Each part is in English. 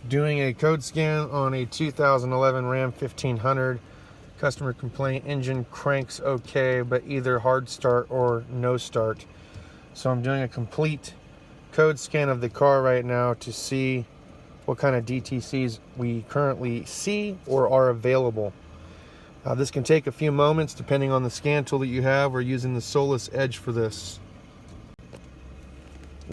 Doing a code scan on a 2011 Ram 1500. Customer complaint, engine cranks okay, but either hard start or no start. So I'm doing a complete code scan of the car right now to see what kind of DTCs we currently see or are available. This can take a few moments depending on the scan tool that you have. We're using the Solus Edge for this.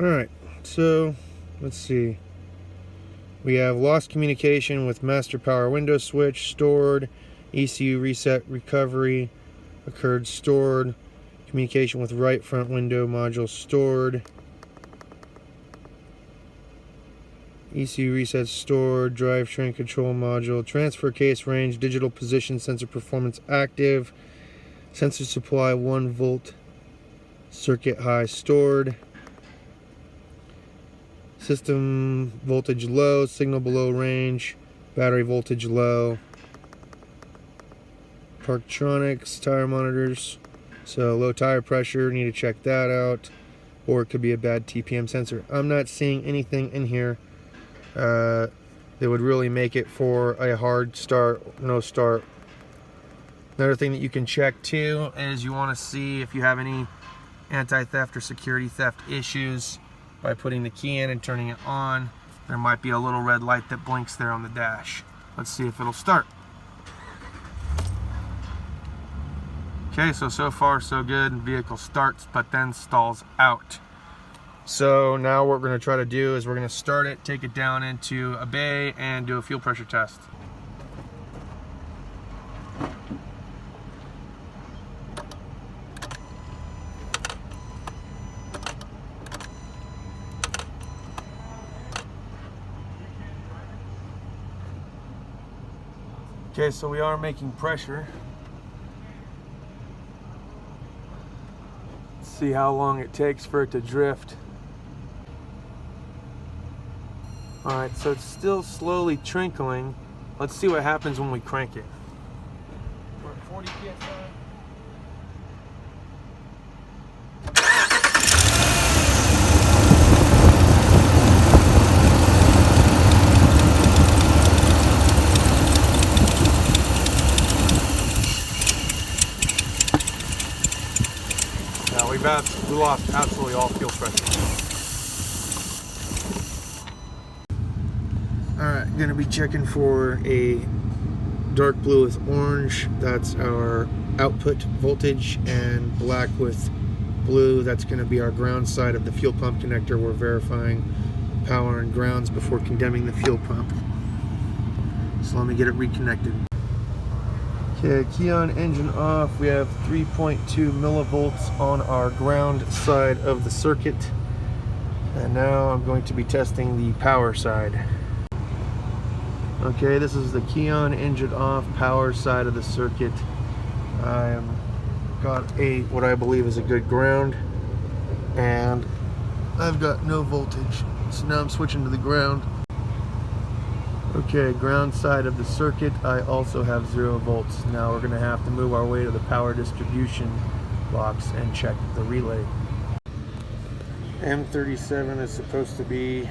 Alright, so let's see. We have lost communication with master power window switch, stored. ECU reset recovery occurred, stored. Communication with right front window module, stored. ECU reset, stored. Drivetrain control module, transfer case range, digital position sensor performance active. Sensor supply 1 volt, circuit high, stored. System voltage low, signal below range, battery voltage low. Parktronics, tire monitors, so low tire pressure, need to check that out, or it could be a bad TPM sensor. I'm not seeing anything in here that would really make it for a hard start, no start. Another thing that you can check too is you want to see if you have any anti-theft or security theft issues by putting the key in and turning it on. There might be a little red light that blinks there on the dash. Let's see if it'll start. Okay, so far so good. Vehicle starts but then stalls out. So now what we're going to try to do is we're going to start it, take it down into a bay, and do a fuel pressure test. Okay, so we are making pressure. See how long it takes for it to drift. Alright, so it's still slowly trickling. Let's see what happens when we crank it. We're at 40 psi. We lost absolutely all fuel pressure. Alright, gonna be checking for a dark blue with orange. That's our output voltage, and black with blue. That's gonna be our ground side of the fuel pump connector. We're verifying power and grounds before condemning the fuel pump. So let me get it reconnected. Okay, key on, engine off. We have 3.2 millivolts on our ground side of the circuit. And now I'm going to be testing the power side. Okay, this is the key on, engine off, power side of the circuit. I got what I believe is a good ground, and I've got no voltage. So now I'm switching to the ground. Okay, ground side of the circuit, I also have 0 volts. Now we're going to have to move our way to the power distribution box and check the relay. M37 is supposed to be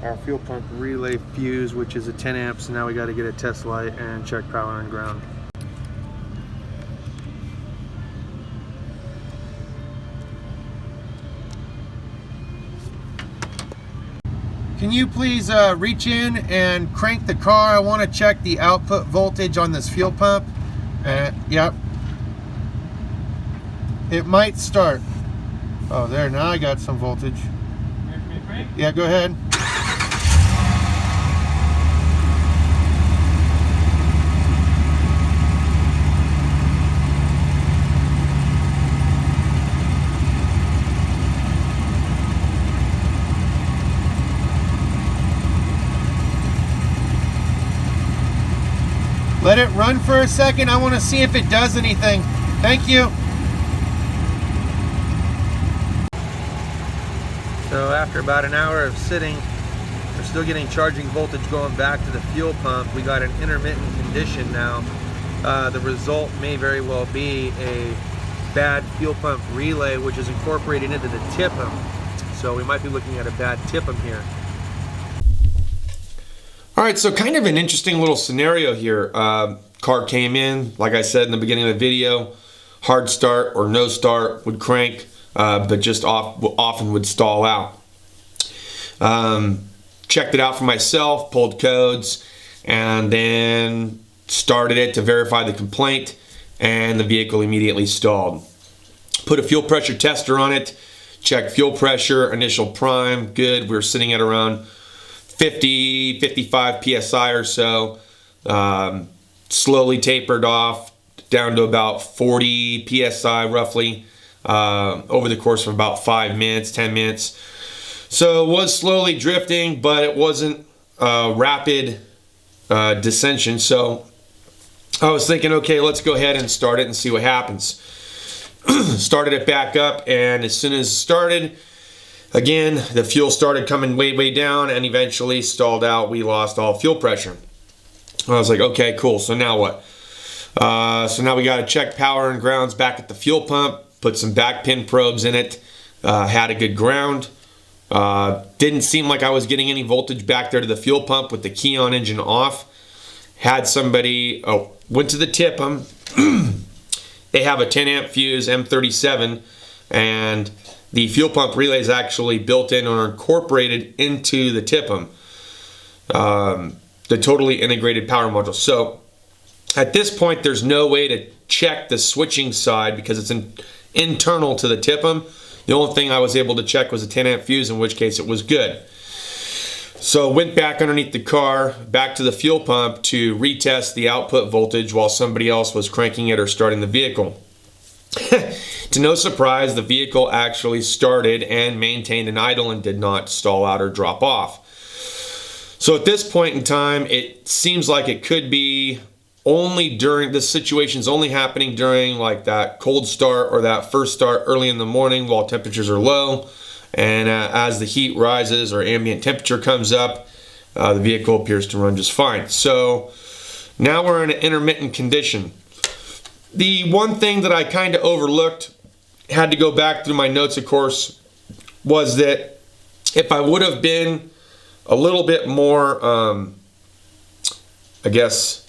our fuel pump relay fuse, which is a 10 amps. Now we got to get a test light and check power and ground. Can you please reach in and crank the car? I want to check the output voltage on this fuel pump. Yep. It might start. Oh, there, now I got some voltage. Yeah, go ahead. Let it run for a second. I want to see if it does anything. Thank you. So after about an hour of sitting, we're still getting charging voltage going back to the fuel pump. We got an intermittent condition now. The result may very well be a bad fuel pump relay, which is incorporated into the TIPM. So we might be looking at a bad TIPM here. All right, so kind of an interesting little scenario here. Car came in, like I said in the beginning of the video, hard start or no start, would crank, but just often would stall out. Checked it out for myself, pulled codes, and then started it to verify the complaint, and the vehicle immediately stalled. Put a fuel pressure tester on it, checked fuel pressure, initial prime, good. We were sitting at around 50, 55 PSI or so. Slowly tapered off down to about 40 PSI roughly over the course of about 5 minutes, 10 minutes. So it was slowly drifting, but it wasn't rapid descension. So I was thinking, okay, let's go ahead and start it and see what happens. Started it back up, and as soon as it started, again, the fuel started coming way down and eventually stalled out. We lost all fuel pressure. I was like, okay, cool. So now what? So now we got to check power and grounds back at the fuel pump, put some back pin probes in it, had a good ground. Didn't seem like I was getting any voltage back there to the fuel pump with the key on engine off. Had somebody, went to the TIPM. They have a 10 amp fuse M37, and the fuel pump relay is actually built in or incorporated into the TIPM, the totally integrated power module. So at this point, there's no way to check the switching side because it's internal to the TIPM. The only thing I was able to check was a 10 amp fuse, in which case it was good. So went back underneath the car, back to the fuel pump to retest the output voltage while somebody else was cranking it or starting the vehicle. To no surprise, the vehicle actually started and maintained an idle and did not stall out or drop off. So at this point in time, it seems like it could be only during, this situation's only happening during like that cold start or that first start early in the morning while temperatures are low. And as the heat rises or ambient temperature comes up, the vehicle appears to run just fine. So now we're in an intermittent condition. The one thing that I kind of overlooked, had to go back through my notes of course, was that if I would have been a little bit more, I guess,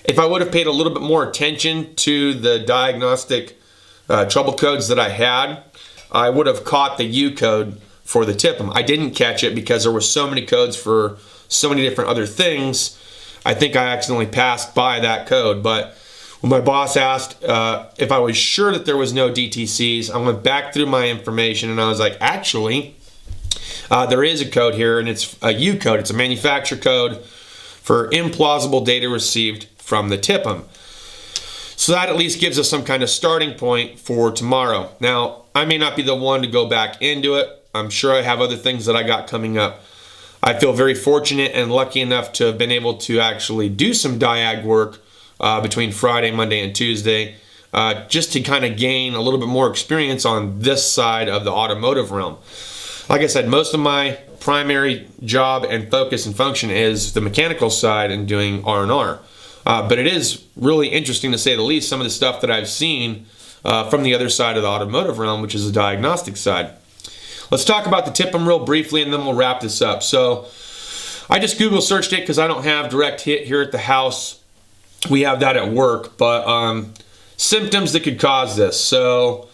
if I would have paid a little bit more attention to the diagnostic trouble codes that I had, I would have caught the U code for the TIPM. I didn't catch it because there were so many codes for so many different other things. I think I accidentally passed by that code, but when my boss asked if I was sure that there was no DTCs, I went back through my information and I was like, actually, there is a code here, and it's a U code. It's a manufacturer code for implausible data received from the TIPM. So that at least gives us some kind of starting point for tomorrow. Now, I may not be the one to go back into it. I'm sure I have other things that I got coming up. I feel very fortunate and lucky enough to have been able to actually do some diag work between Friday, Monday, and Tuesday, just to kind of gain a little bit more experience on this side of the automotive realm. Like I said, most of my primary job and focus and function is the mechanical side and doing R&R. But it is really interesting, to say the least, some of the stuff that I've seen from the other side of the automotive realm, which is the diagnostic side. Let's talk about the TIPM real briefly, and then we'll wrap this up. So I just Google searched it because I don't have direct hit here at the house. We have that at work, but symptoms that could cause this. So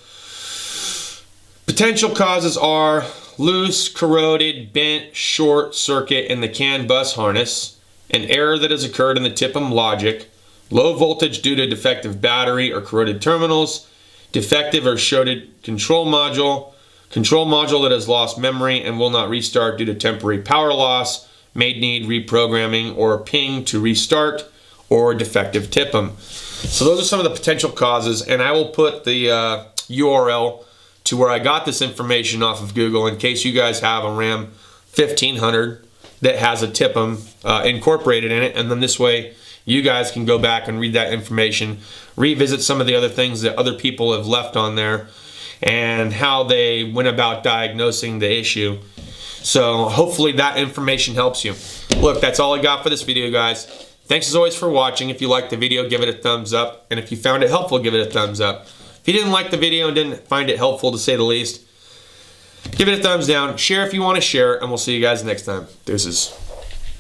potential causes are loose, corroded, bent, short circuit in the CAN bus harness, an error that has occurred in the TIPM logic, low voltage due to defective battery or corroded terminals, defective or shorted control module that has lost memory and will not restart due to temporary power loss, may need reprogramming or ping to restart, or defective TIPM. So those are some of the potential causes, and I will put the URL to where I got this information off of Google in case you guys have a Ram 1500 that has a TIPM incorporated in it, and then this way you guys can go back and read that information, revisit some of the other things that other people have left on there and how they went about diagnosing the issue. So hopefully that information helps you. Look, that's all I got for this video, guys. Thanks as always for watching. If you liked the video, give it a thumbs up, and if you found it helpful, give it a thumbs up. If you didn't like the video and didn't find it helpful, to say the least, Give it a thumbs down. Share if you want to share, and we'll see you guys next time. Deuces.